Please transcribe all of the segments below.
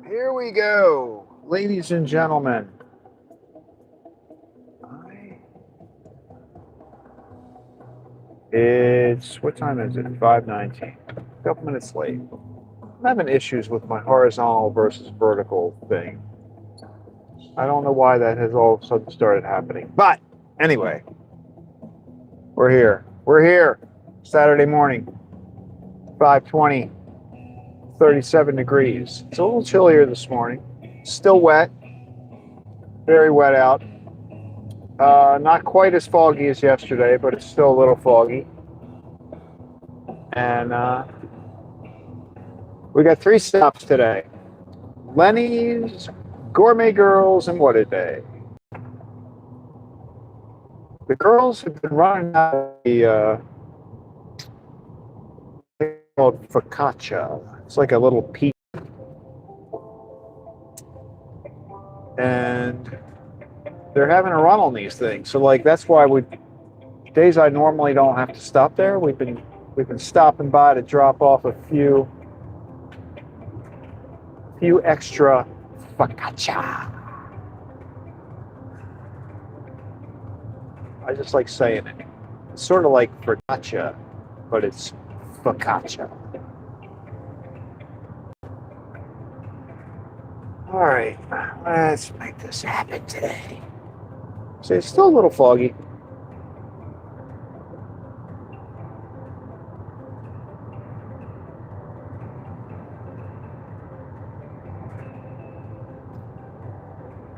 Here we go, ladies and gentlemen. It's, what time is it? 5:19. A couple minutes late. I'm having issues with my horizontal versus vertical thing. I don't know why that has all of a sudden started happening. But anyway, we're here. We're here. Saturday morning, 5:20, 37 degrees. It's a little chillier this morning. Still wet. Very wet out. Not quite as foggy as yesterday, but it's still a little foggy. And we got 3 stops today. Lenny's, Gourmet Girls, and what a day. The girls have been running out of the thing called focaccia. It's like a little peak. And they're having a run on these things. So like that's why days I normally don't have to stop there, we've been stopping by to drop off a few extra focaccia. I just like saying it. It's sort of like focaccia, but it's focaccia. All right, let's make this happen today. So it's still a little foggy.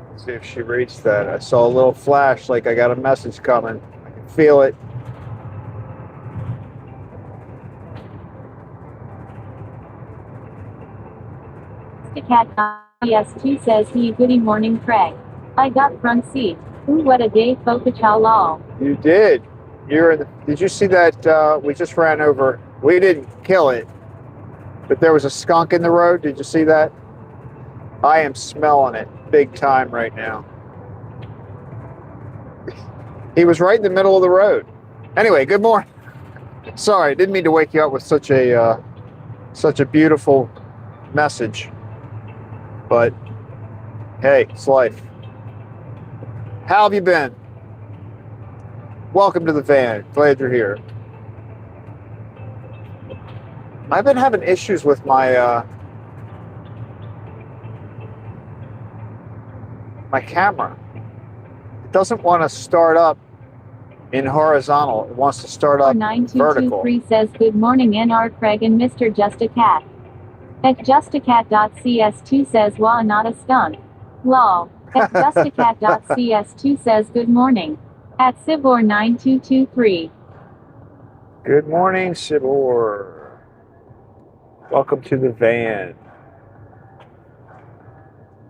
Let's see if she reads that. I saw a little flash like I got a message coming. I can feel it. Cat2 says he goody morning Craig. I got front seat. Ooh, what a day, focaccia lol. You did. Did you see that we just ran over? We didn't kill it, but there was a skunk in the road. Did you see that? I am smelling it big time right now. He was right in the middle of the road. Anyway, good morning. Sorry, didn't mean to wake you up with such a beautiful message. But hey, it's life. How have you been? Welcome to the van. Glad you're here. I've been having issues with my camera. It doesn't want to start up in horizontal. It wants to start up vertical. 9223 says good morning NR Craig and Mr. Just a Cat. Justacat.cs2 says wah, not a skunk. Lol. Justacat.cs2 says good morning. At Sibor 9223. Good morning, Sibor. Welcome to the van.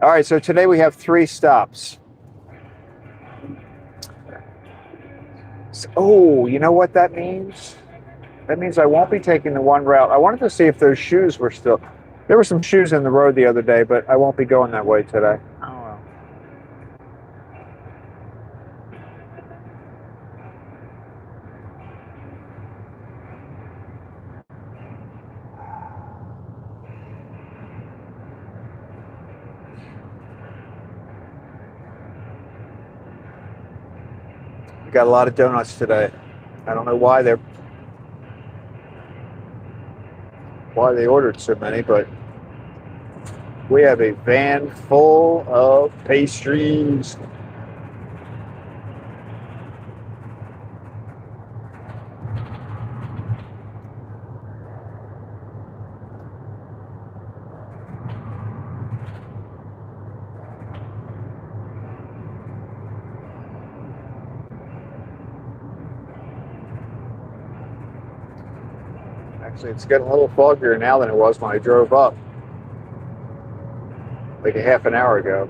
All right, so today we have 3 stops. Oh, you know what that means? That means I won't be taking the one route. I wanted to see if those shoes were still... There were some shoes in the road the other day, but I won't be going that way today. Oh, well. We got a lot of donuts today. I don't know why they ordered so many, but we have a van full of pastries. Actually, it's getting a little foggier now than it was when I drove up, like a half an hour ago.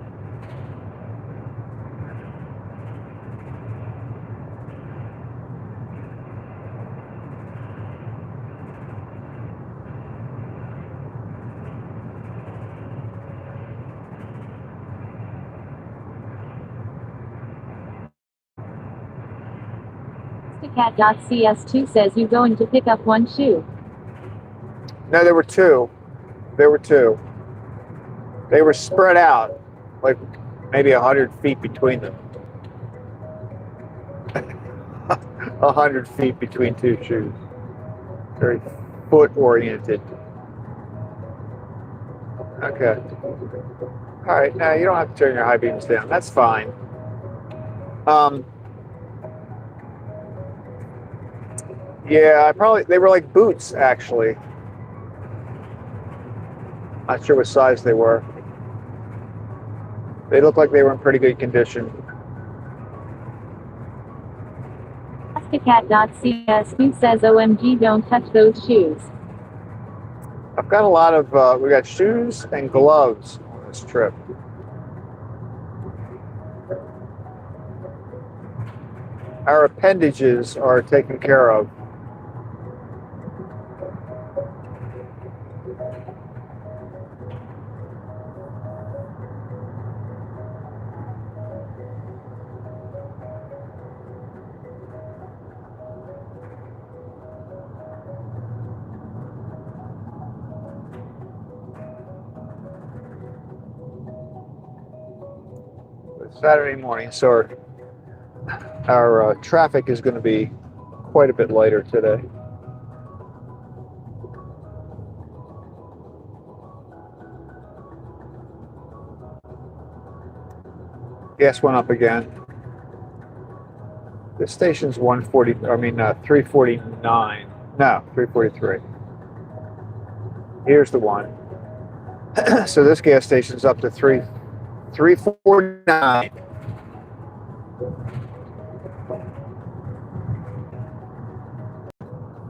Cat.cs2 says you going to pick up 1 shoe. No, there were 2. There were 2. They were spread out, like maybe 100 feet between them. 100 feet between two shoes. Very foot oriented. Okay. All right. Now you don't have to turn your high beams down. That's fine. Yeah, they were like boots actually. Not sure what size they were. They looked like they were in pretty good condition. Cat.cs who says OMG don't touch those shoes. I've got a lot of, we got shoes and gloves on this trip. Our appendages are taken care of. Saturday morning, so our traffic is going to be quite a bit lighter today. Gas went up again. This station's 349. No, 343. Here's the one. So this gas station's up to 349.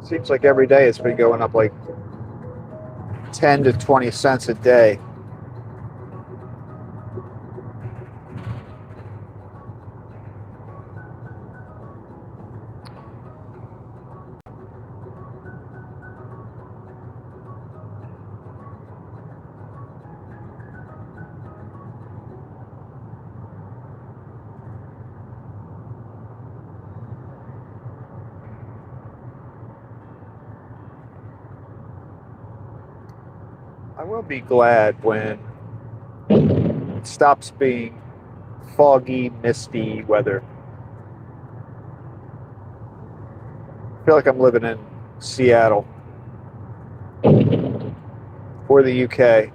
Seems like every day it's been going up like 10 to 20 cents a day. I will be glad when it stops being foggy, misty weather. I feel like I'm living in Seattle or the UK.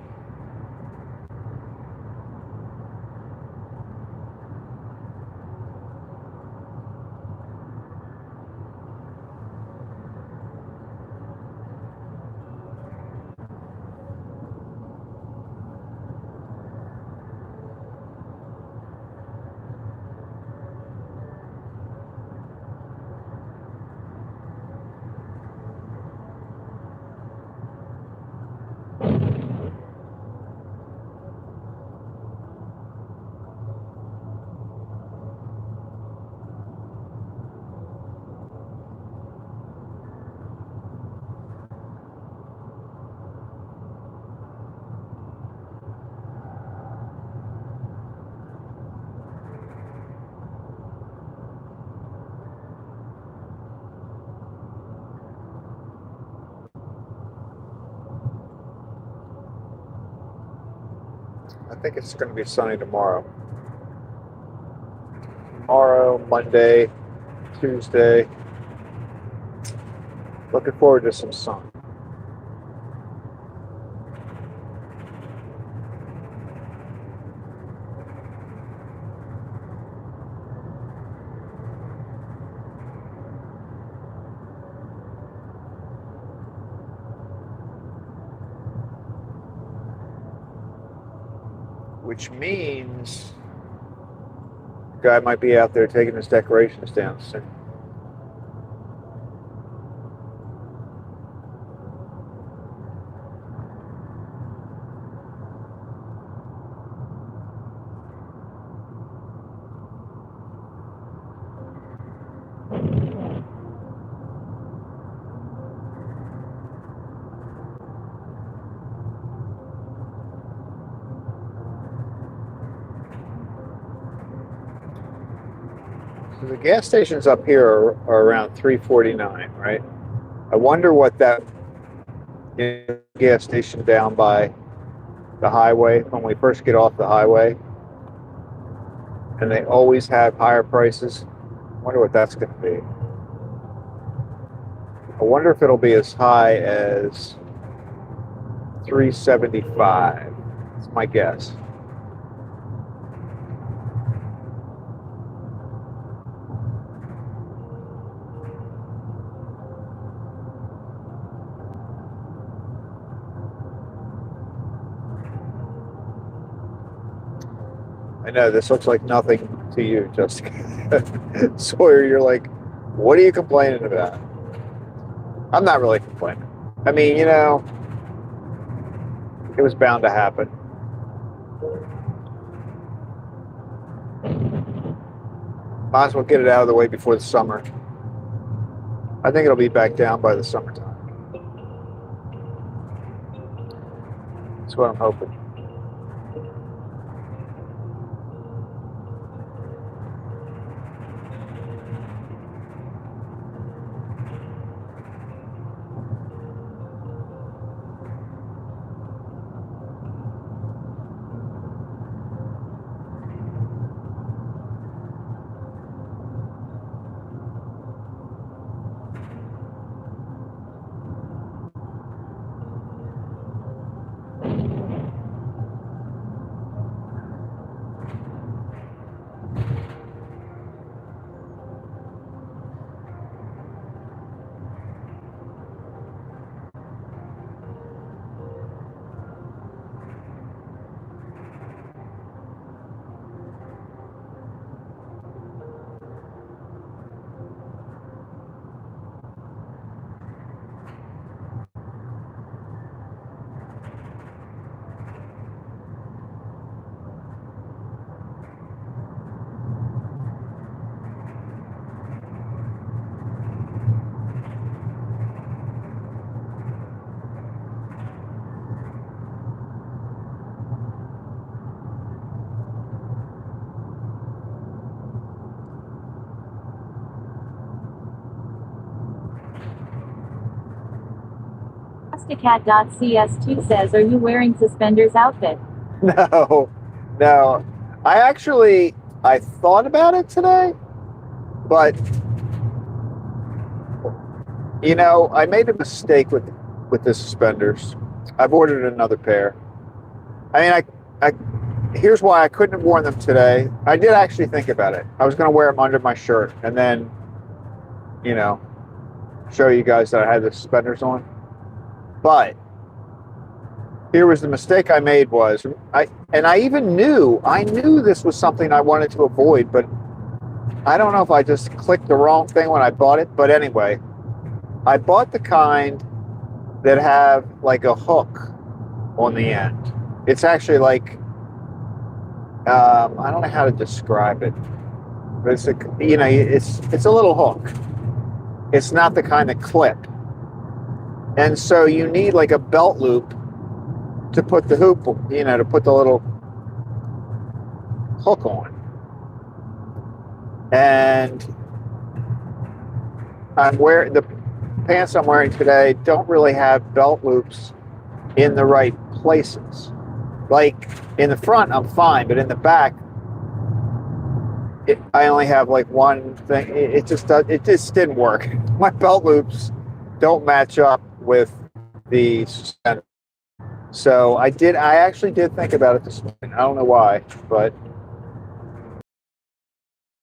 I think it's going to be sunny tomorrow. Tomorrow, Monday, Tuesday. Looking forward to some sun. Which means the guy might be out there taking his decorations down soon. So the gas stations up here are around 349, right? I wonder what that gas station down by the highway when we first get off the highway, and they always have higher prices. I wonder what that's going to be. I wonder if it'll be as high as $3.75. That's my guess. I know this looks like nothing to you, Jessica. Sawyer, you're like, what are you complaining about? I'm not really complaining. I mean, it was bound to happen. Might as well get it out of the way before the summer. I think it'll be back down by the summertime. That's what I'm hoping. Cat.cs2 says, are you wearing suspenders outfit? No. I thought about it today, but I made a mistake with the suspenders. I've ordered another pair. I mean, I here's why I couldn't have worn them today. I did actually think about it. I was going to wear them under my shirt and then, show you guys that I had the suspenders on. But here was the mistake I made was I knew this was something I wanted to avoid, but I don't know if I just clicked the wrong thing when I bought it. But anyway, I bought the kind that have like a hook on the end. It's actually like I don't know how to describe it, but it's it's a little hook. It's not the kind of clip. And so you need like a belt loop to put the hoop, to put the little hook on. And the pants I'm wearing today don't really have belt loops in the right places. Like in the front, I'm fine, but in the back, I only have like one thing. It just didn't work. My belt loops don't match up with the suspender. So I actually did think about it this morning. I don't know why, but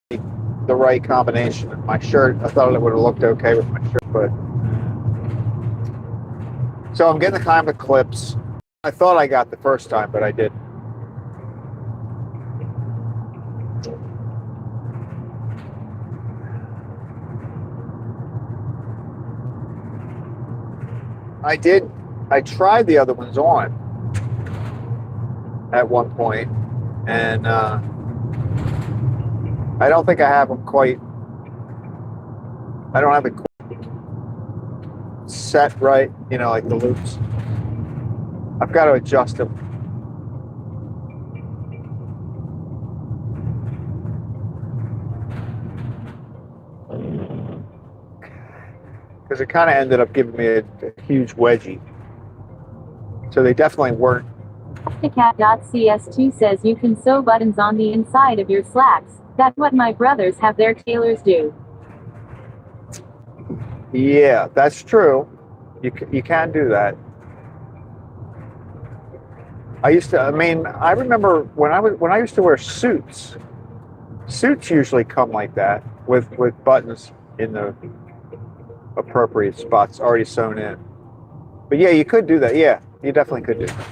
the right combination. My shirt, I thought it would have looked okay with my shirt, but so I'm getting the kind of clips. I thought I got the first time, but I didn't. I tried the other ones on at one point, and I don't think I have them quite. I don't have it quite set right, like the loops. I've got to adjust them. Because it kind of ended up giving me a huge wedgie. So they definitely weren't Stickcat.cs2 says you can sew buttons on the inside of your slacks. That's what my brothers have their tailors do. Yeah, that's true. You can do that. I remember when I used to wear suits. Suits usually come like that with buttons in the appropriate spots already sewn in. But yeah, you could do that. Yeah, you definitely could do that.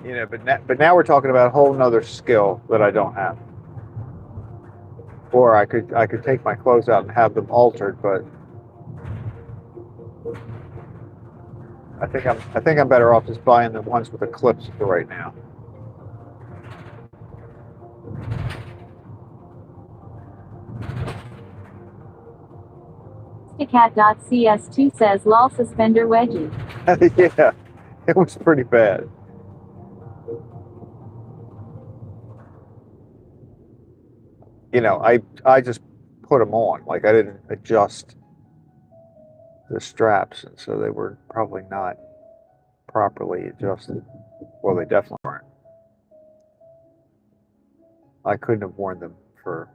You know, but now we're talking about a whole nother skill that I don't have. Or I could take my clothes out and have them altered, but I think I'm better off just buying the ones with the clips for right now. Stickcat.cs2 says lol suspender wedgie. Yeah, it was pretty bad. You know, I just put them on. Like I didn't adjust the straps, and so they were probably not properly adjusted. Well, they definitely weren't. I couldn't have worn them for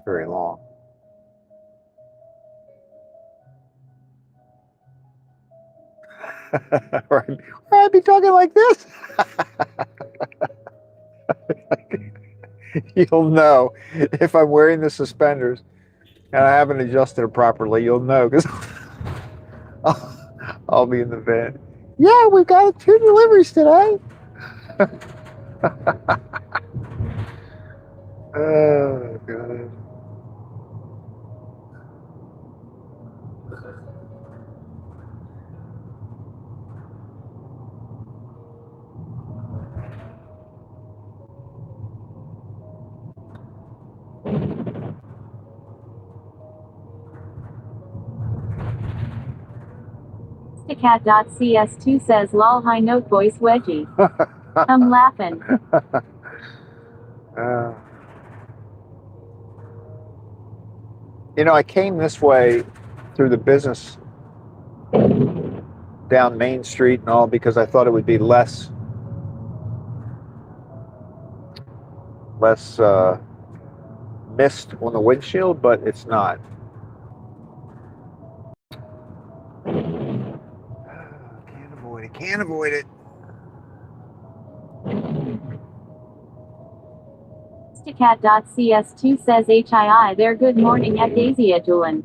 very long. Right? I'd be talking like this. You'll know if I'm wearing the suspenders and I haven't adjusted it properly. You'll know because I'll be in the van. Yeah, we got 2 deliveries today. Oh, God. Stickcat.cs2 says lol high note voice wedgie. I'm laughing. You know, I came this way through the business down Main Street and all because I thought it would be less mist on the windshield, but it's not. Can't avoid it. Stickcat.cs2 says HII there good morning at Daisy Julian.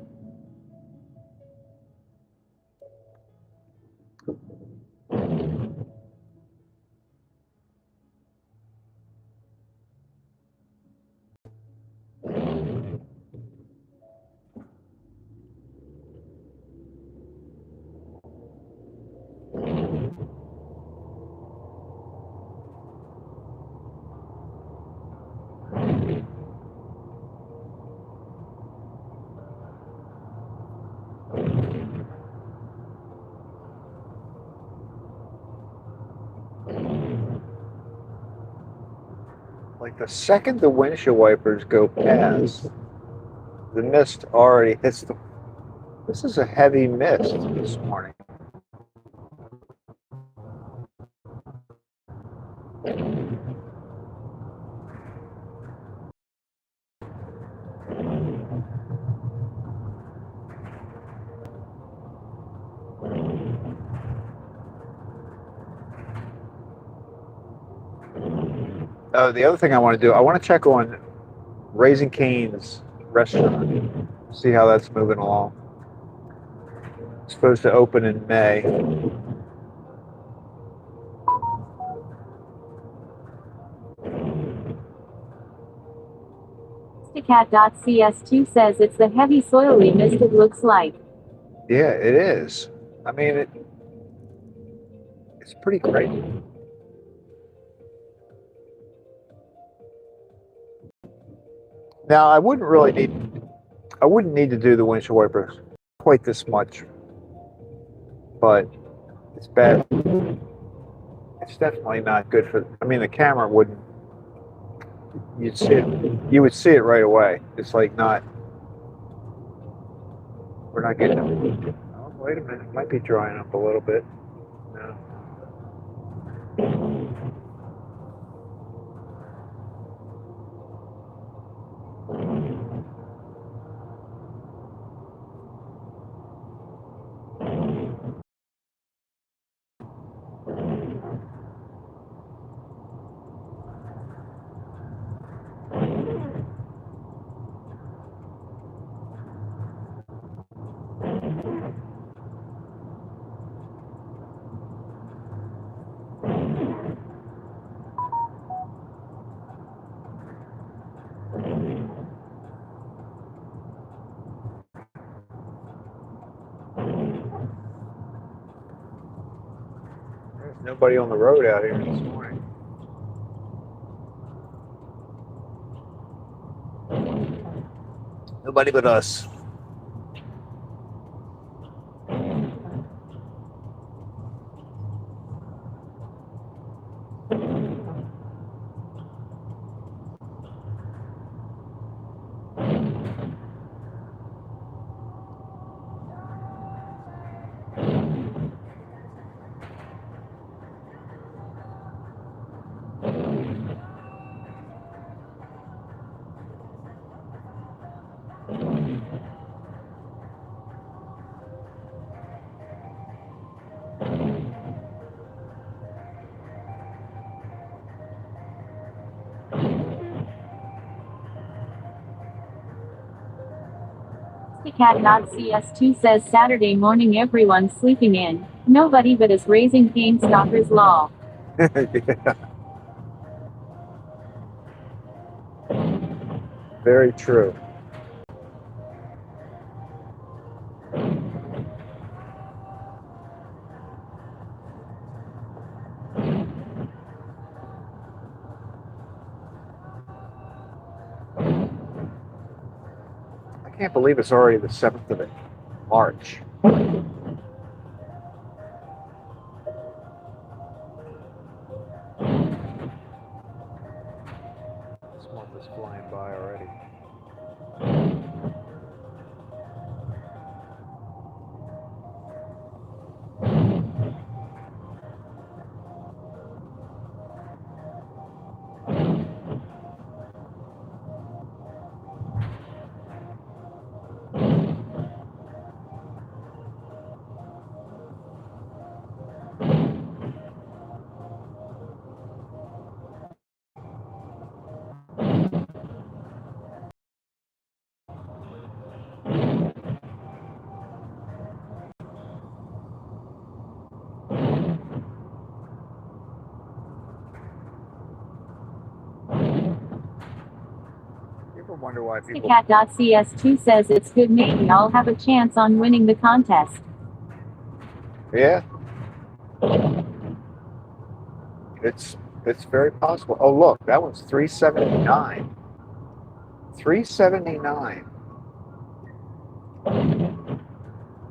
Like the second the windshield wipers go past, the mist already hits the. This is a heavy mist this morning. The other thing I want to do, I want to check on Raising Cane's restaurant, see how that's moving along. It's supposed to open in May. Stickcat.cs2 says it's the heavy soily mist it looks like. Yeah, it is. I mean, it's pretty crazy. Now, I wouldn't need to do the windshield wipers quite this much, but it's bad. It's definitely not good for. I mean, the camera wouldn't. You would see it right away. It's like not. We're not getting it. Oh, wait a minute. It might be drying up a little bit. No. There's nobody on the road out here this morning. Nobody but us. Cat.cs2 says Saturday morning everyone's sleeping in. Nobody but us raising cane stalkers lol. Yeah. Very true. I can't believe it's already the 7th of March. This month is flying by already. You ever wonder why people... Cat.cs2 says it's good maybe I'll have a chance on winning the contest. Yeah. It's very possible. Oh, look, that one's 379. 379.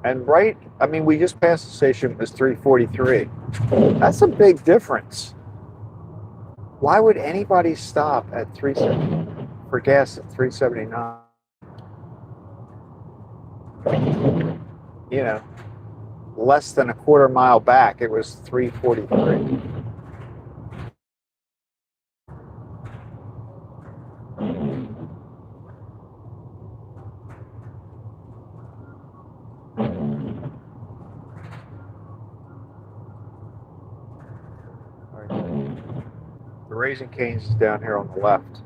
And right, I mean, we just passed the station, it was 343. That's a big difference. Why would anybody stop at 370 for gas at 379? You know, less than a quarter mile back, it was 343. The Raising Cane's is down here on the left.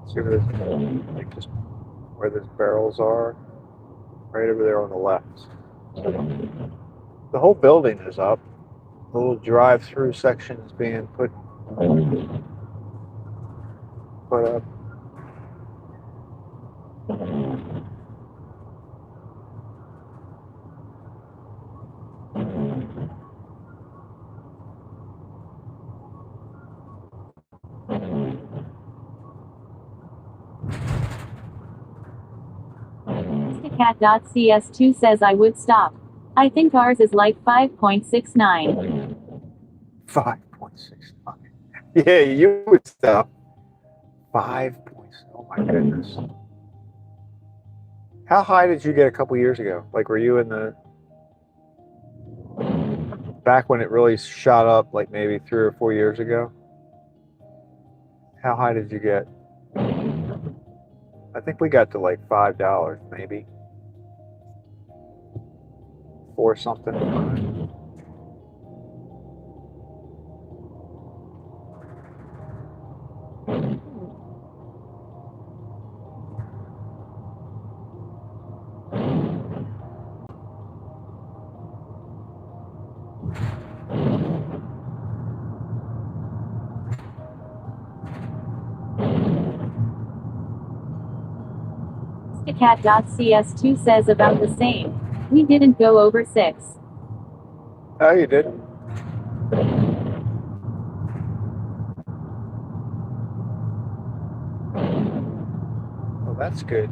See where this, like just where those barrels are? Right over there on the left. The whole building is up. The little drive-through section is being put up. Cat.cs2 says I would stop. I think ours is like 5.69. 5.69. Yeah, you would stop. 5 points. Oh my goodness. How high did you get a couple years ago? Like, were you in the back when it really shot up, like maybe 3 or 4 years ago? How high did you get? I think we got to like $5, maybe four something. Cat.cs2 says about the same. We didn't go over 6. Oh, you did. Well, that's good.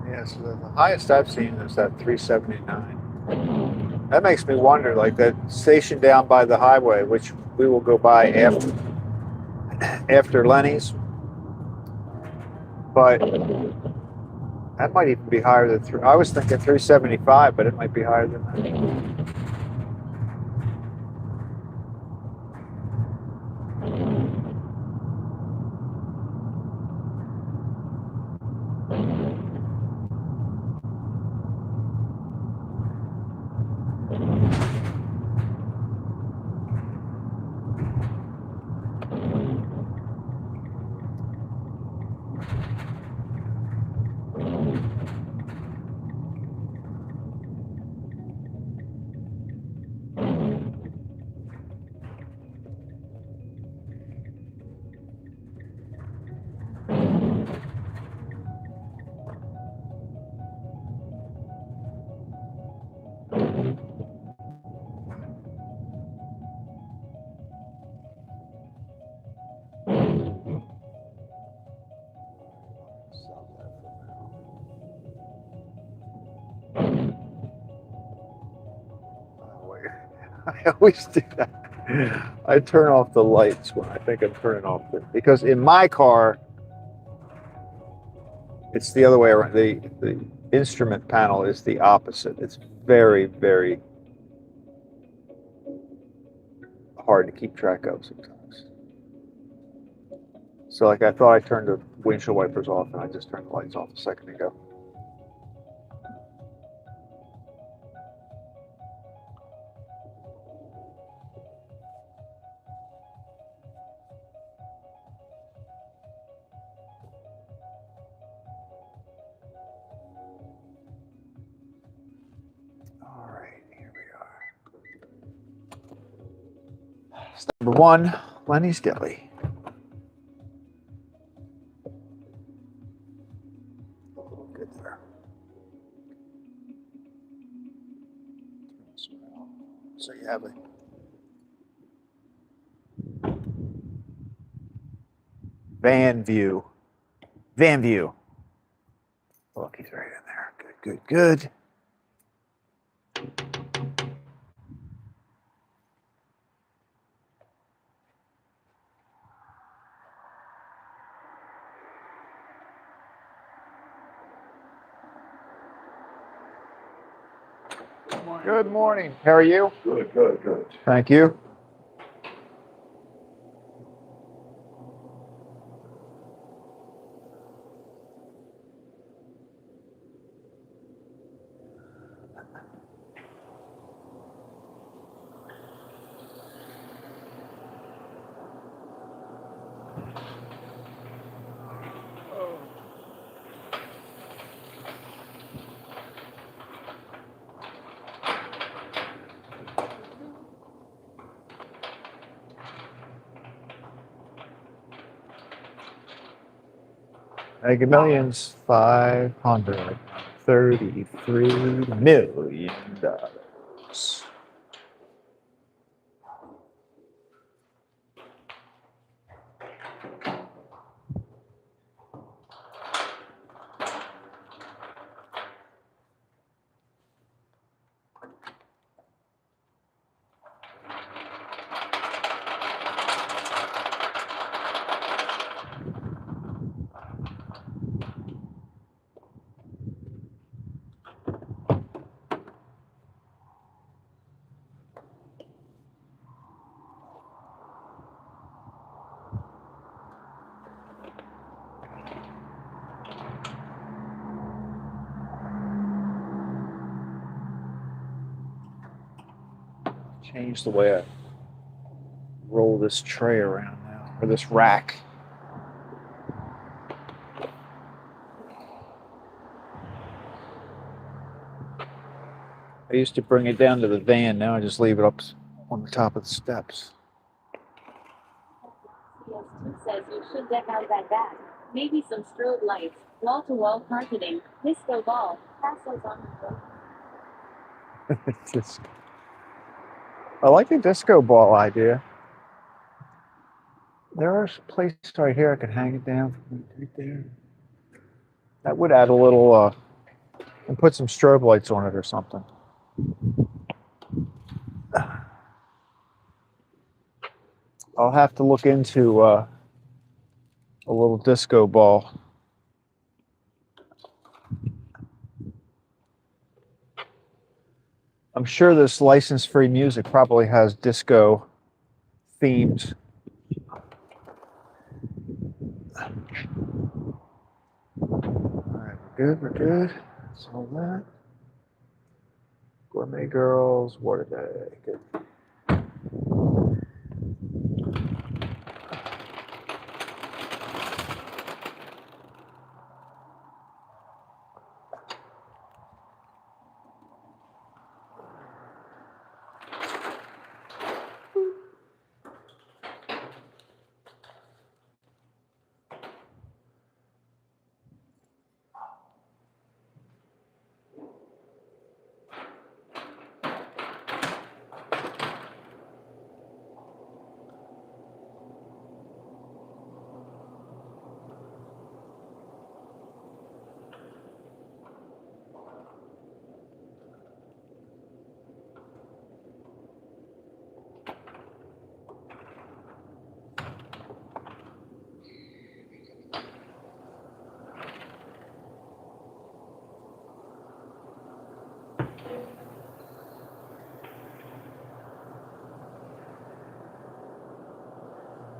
Yeah, so the highest I've seen is that 379. That makes me wonder, like that station down by the highway, which we will go by after Lenny's, but that might even be higher than three. I was thinking 375, but it might be higher than that. I always do that. I turn off the lights when I think I'm turning off because in my car, it's the other way around. The instrument panel is the opposite. It's very, very hard to keep track of sometimes. So like I thought I turned the windshield wipers off and I just turned the lights off a second ago. All right, here we are. Number 1, Lenny's Deli. Good there. So you have a van view. Van view. Look, he's right in there. Good, good, good. Good morning. How are you? Good, good, good. Thank you. Mega Millions, $533 million. Change the way I roll this tray around now, or this rack. I used to bring it down to the van, now I just leave it up on the top of the steps. PS2 says you should deck out that bag. Maybe some strobe lights, wall-to-wall carpeting, disco ball, tassels on the boat. I like the disco ball idea. There's a place right here I could hang it down right there. That would add a little, and put some strobe lights on it or something. I'll have to look into a little disco ball. I'm sure this license-free music probably has disco themes. All right, we're good. That's all that. Gourmet Girls, Water Day, good.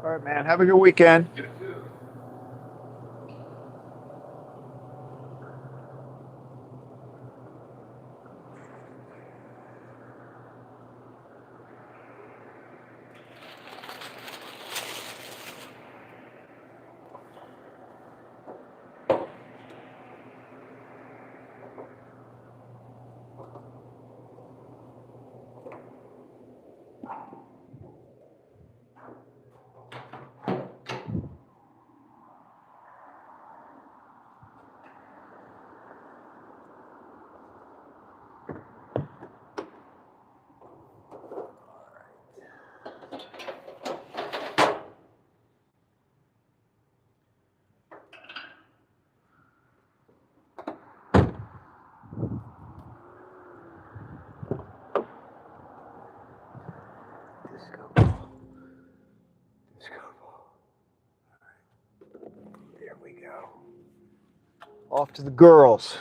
All right, man. Have a good weekend. There we go. Off to the girls.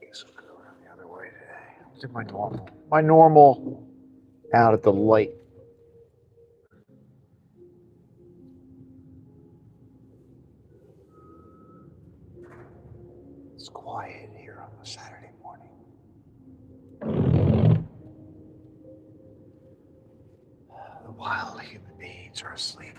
I guess I'll go around the other way today. I'll do my normal. My normal out at the light. It's quiet here on a Saturday morning. The wild human beings are asleep.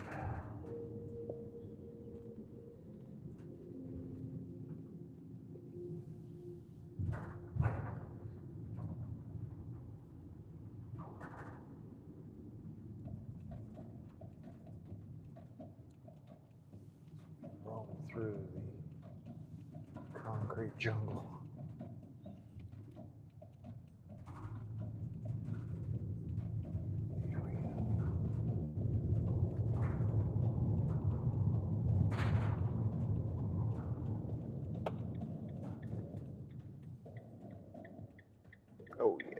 through the concrete jungle. Here we go. Oh yeah.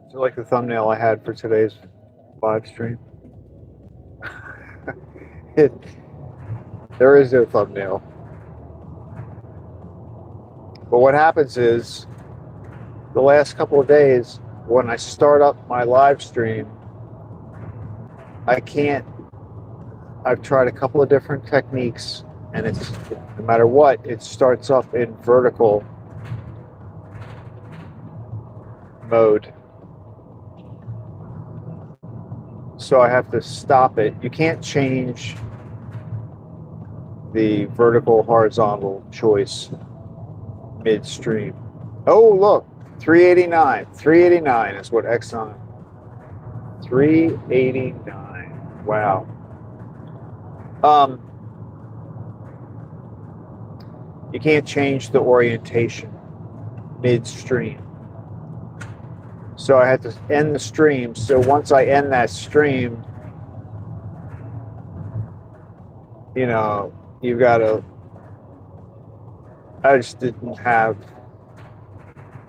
Do you like the thumbnail I had for today's live stream? There is no thumbnail. But what happens is, the last couple of days, when I start up my live stream, I can't. I've tried a couple of different techniques, and it's no matter what, it starts up in vertical mode. So I have to stop it. You can't change the vertical horizontal choice midstream. Oh, look, 389. 389 is what Exxon. 389. Wow. You can't change the orientation midstream. So I had to end the stream. So once I end that stream, you know, you've got to. I just didn't have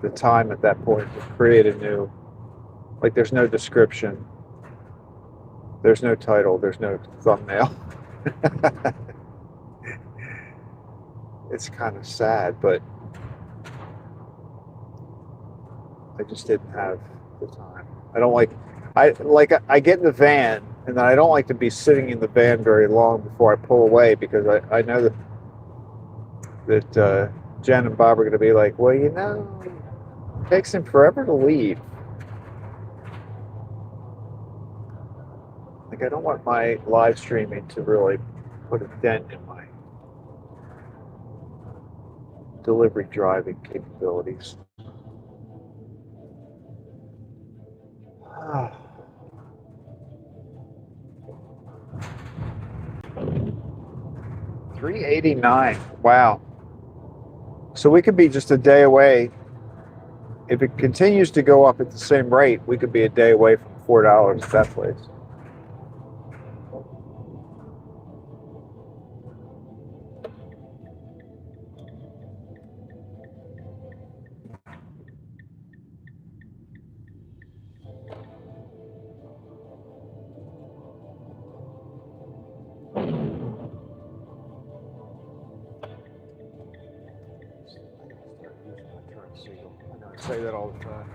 the time at that point to create a new. Like, there's no description, there's no title, there's no thumbnail. It's kind of sad, but I just didn't have the time. I get in the van, and then I don't like to be sitting in the van very long before I pull away, because I know that Jen and Bob are going to be like, well, it takes him forever to leave. Like, I don't want my live streaming to really put a dent in my delivery driving capabilities. 389. Wow. So we could be just a day away. If it continues to go up at the same rate, we could be a day away from $4 at that place. I know I say that all the time.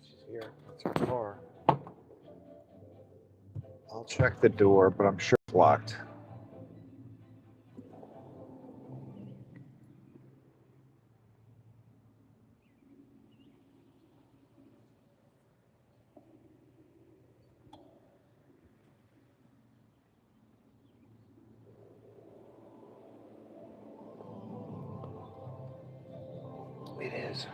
She's here. That's her car. I'll check the door, but I'm sure it's locked. noise.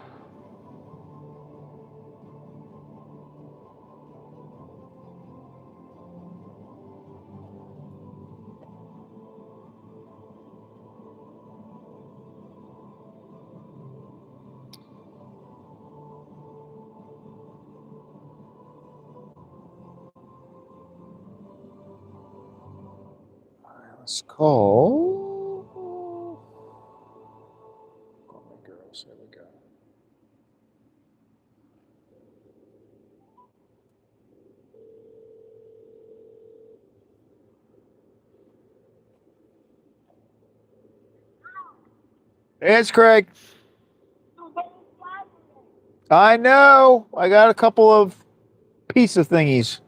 Let's call my girls. There we go. Hey, it's Craig. I know. I got a couple of pizza thingies.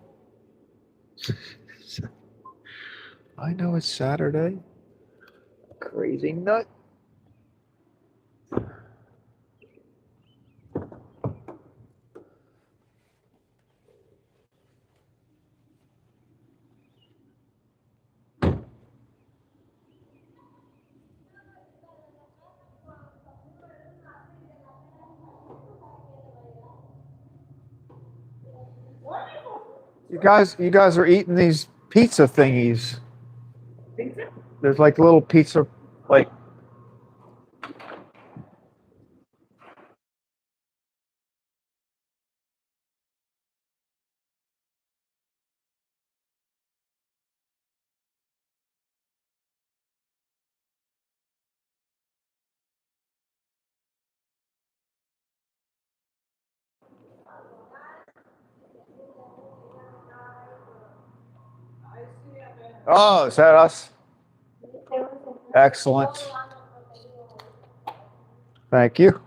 I know it's Saturday. Crazy nut. You guys are eating these pizza thingies. There's like little pizza, like. Oh, is that us? Excellent. Thank you.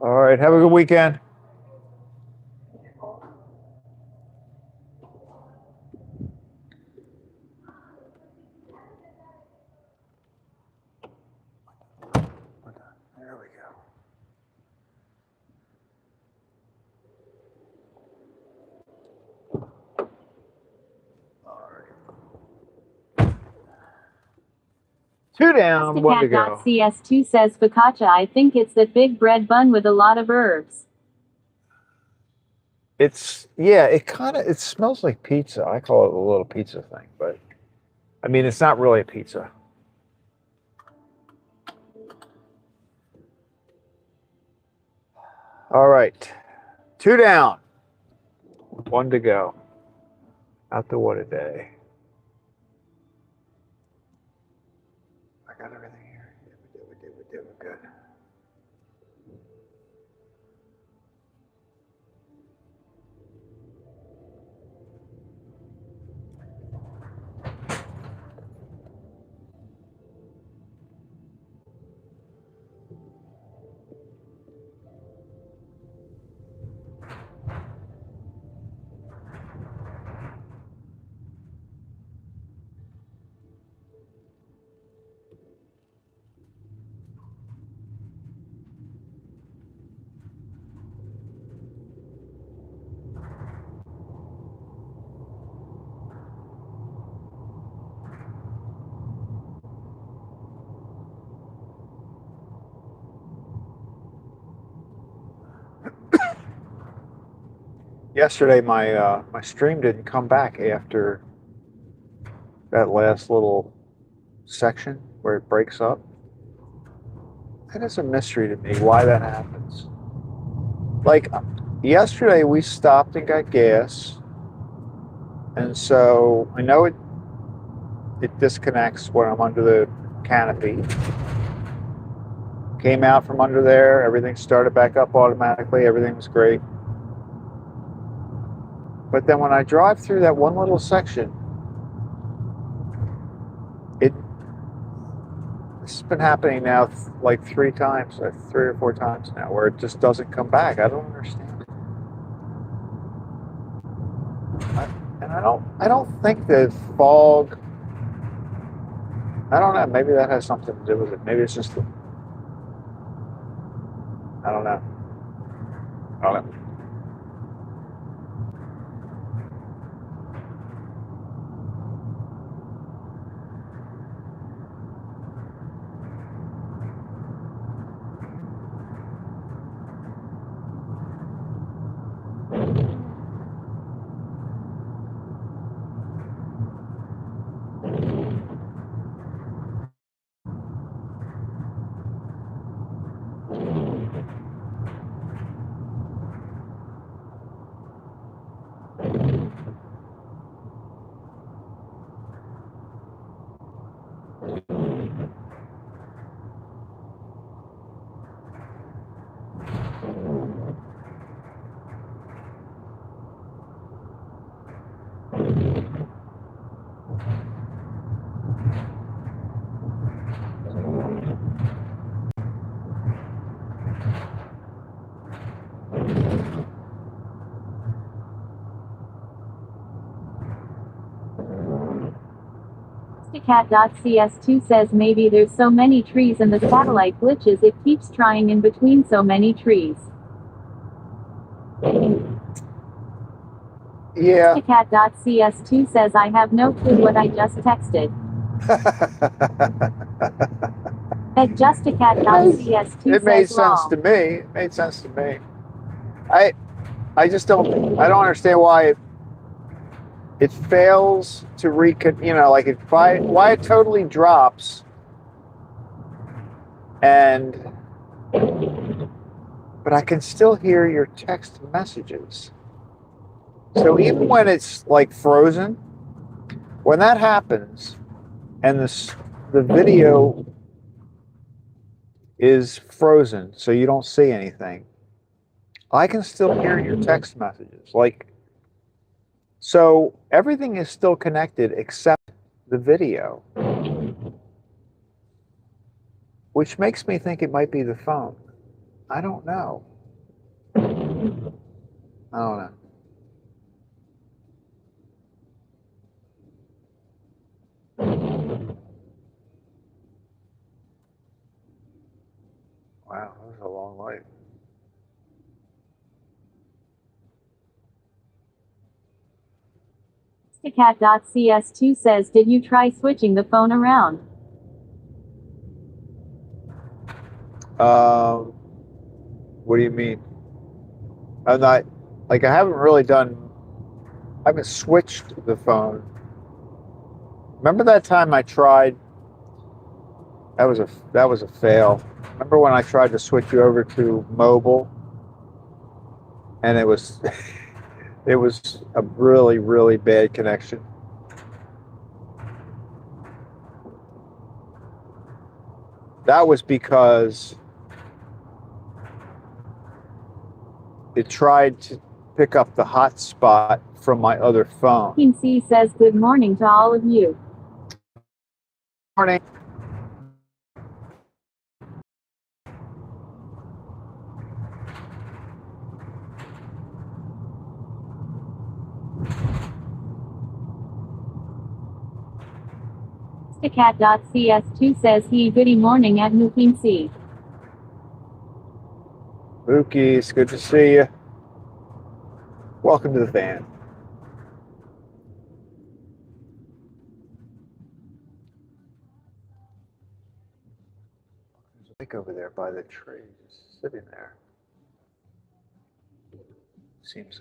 All right. Have a good weekend. There we go. All right. Two down, one to go. CS2 says focaccia. I think it's that big bread bun with a lot of herbs. It smells like pizza. I call it a little pizza thing, but I mean, it's not really a pizza. All right. Two down, one to go. Out to what a day. I got everything here. Yeah, we did. We're good. Yesterday, my stream didn't come back after that last little section where it breaks up. That is a mystery to me why that happens. Like yesterday, we stopped and got gas, and so I know it disconnects when I'm under the canopy. Came out from under there, everything started back up automatically. Everything was great. But then when I drive through that one little section, it's been happening now like three or four times now, where it just doesn't come back. I don't understand. I don't think the fog. I don't know. Maybe that has something to do with it. Maybe it's just I don't know. I don't know. Cat.cs2 says maybe there's so many trees and the satellite glitches it keeps trying in between so many trees. Yeah. Cat.cs2 says I have no clue what I just texted. At Justicat.cs2 It made says sense lol. to me. It made sense to me. I just don't. I don't understand why it fails to reconnect. You know, like why it totally drops. But I can still hear your text messages. So even when it's like frozen, when that happens, and the video is frozen, so you don't see anything, I can still hear your text messages. So everything is still connected except the video, which makes me think it might be the phone. I don't know. I don't know. Wow, that was a long life. Cat.cs2 says did you try switching the phone around? What do you mean? I'm not, like, I haven't switched the phone. Remember that time I tried? That was a fail. Remember when I tried to switch you over to mobile, and it was it was a really, really bad connection. That was because it tried to pick up the hotspot from my other phone. C says good morning to all of you. Morning. Cat.cs2 says he goody morning at Mookie C. Mookie, it's good to see you. Welcome to the van. There's a bike over there by the tree, just sitting there. Seems.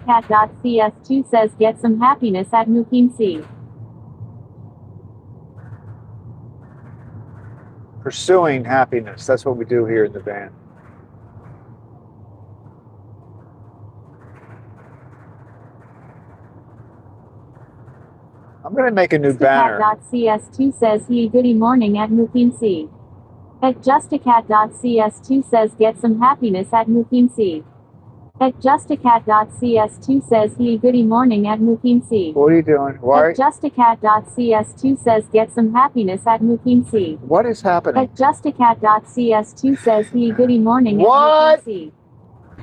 Cat.cs2 says get some happiness at Mookie C. Pursuing happiness. That's what we do here in the van. I'm going to make a new banner. Cat.cs2 says he goody morning at Mookie C. At Justicat.cs2 says get some happiness at Mookie C. At Justicat.cs2 says he goody morning at Mookie C. What are you doing? Why? At Justicat.cs2 says get some happiness at Mookie C. What is happening? At Justicat.cs2 says he goody morning What? at Mookie C.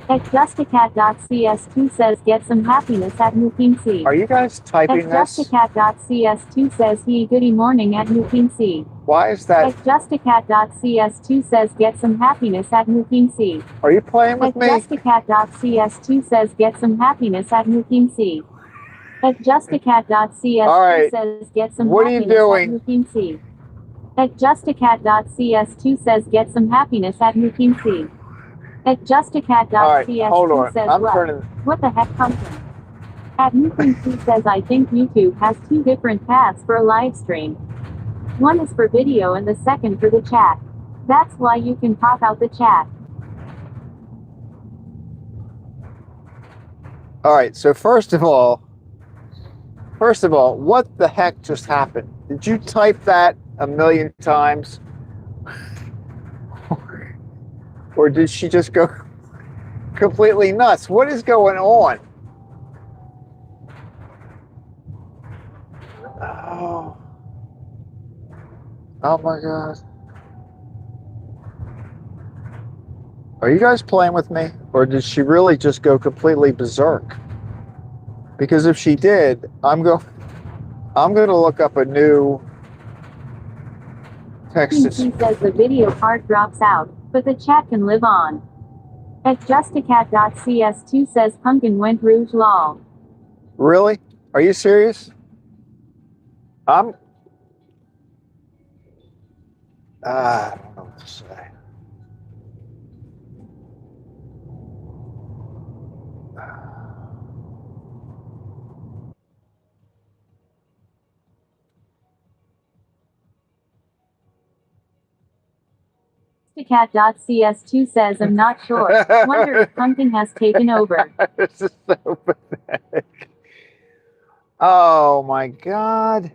Justicat.cs2 says get some happiness at Mupin Are you guys typing this? Justicat.cs2 says he goody morning at Mupin C. Why is that? Justicat.cs2 says get some happiness at Mupin C. Are you playing with me? Justicat.cs2 says get some happiness at Mupin C. Justicat.cs2 All right. says get some What are you happiness doing? at Mupin C. Justicat.cs2 says get some happiness at Mupin C. Justicat.cs2 hold on. says I'm what? turning. What the heck, Pumpkin? At Mupin C says I think YouTube has two different paths for a live stream. One is for video and the second for the chat. That's why you can pop out the chat. All right. So first of all, what the heck just happened? Did you type that a million times? Or did she just go completely nuts? What is going on? Oh my God. Are you guys playing with me? Or did she really just go completely berserk? Because if she did, I'm going to look up a new text. He says the video part drops out, but the chat can live on. Justicat.cs2 says Pumpkin went rouge lol. Really? Are you serious? I don't know what to say. Justicat.cs2 says I'm not sure. Wonder if Pumpkin has taken over. This is so pathetic. Oh my God.